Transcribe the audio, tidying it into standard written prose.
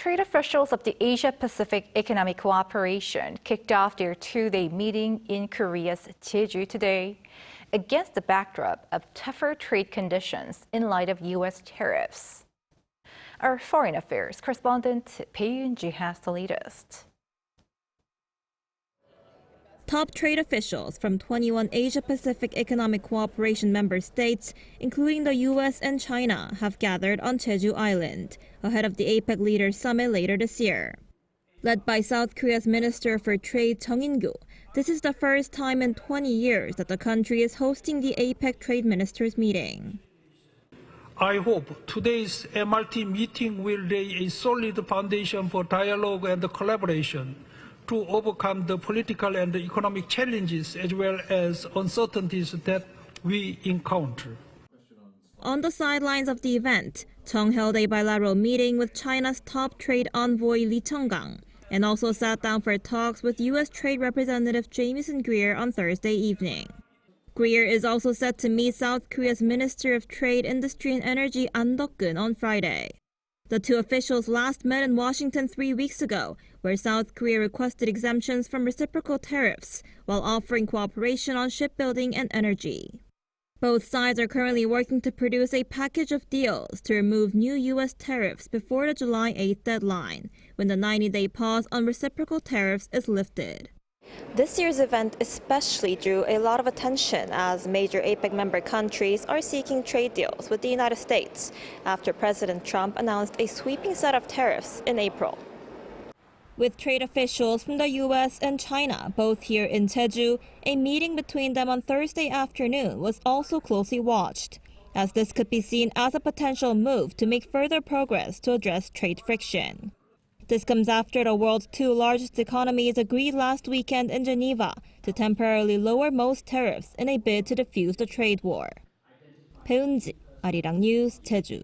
trade officials of the Asia-Pacific Economic Cooperation kicked off their two-day meeting in Korea's Jeju today against the backdrop of tougher trade conditions in light of U.S. tariffs. Our foreign affairs correspondent Bae Eun-ji has the latest. Top trade officials from 21 Asia-Pacific Economic Cooperation member states, including the U.S. and China, have gathered on Jeju Island ahead of the APEC Leaders Summit later this year. Led by South Korea's Minister for Trade Cheong In-kyo, this is the first time in 20 years that the country is hosting the APEC Trade Ministers meeting. I hope today's MRT meeting will lay a solid foundation for dialogue and collaboration to overcome the political and economic challenges as well as uncertainties that we encounter. On the sidelines of the event, Cheong held a bilateral meeting with China's top trade envoy Chenggang and also sat down for talks with U.S. Trade Representative Jamieson Greer on Thursday evening. Greer is also set to meet South Korea's Minister of Trade, Industry and Energy An Deok-gun on Friday. The two officials last met in Washington 3 weeks ago, where South Korea requested exemptions from reciprocal tariffs while offering cooperation on shipbuilding and energy. Both sides are currently working to produce a package of deals to remove new U.S. tariffs before the July 8th deadline, when the 90-day pause on reciprocal tariffs is lifted. This year's event especially drew a lot of attention as major APEC member countries are seeking trade deals with the United States after President Trump announced a sweeping set of tariffs in April. With trade officials from the U.S. and China both here in Jeju, a meeting between them on Thursday afternoon was also closely watched, as this could be seen as a potential move to make further progress to address trade friction. This comes after the world's two largest economies agreed last weekend in Geneva to temporarily lower most tariffs in a bid to defuse the trade war. Bae Eun-ji, Arirang News, Jeju.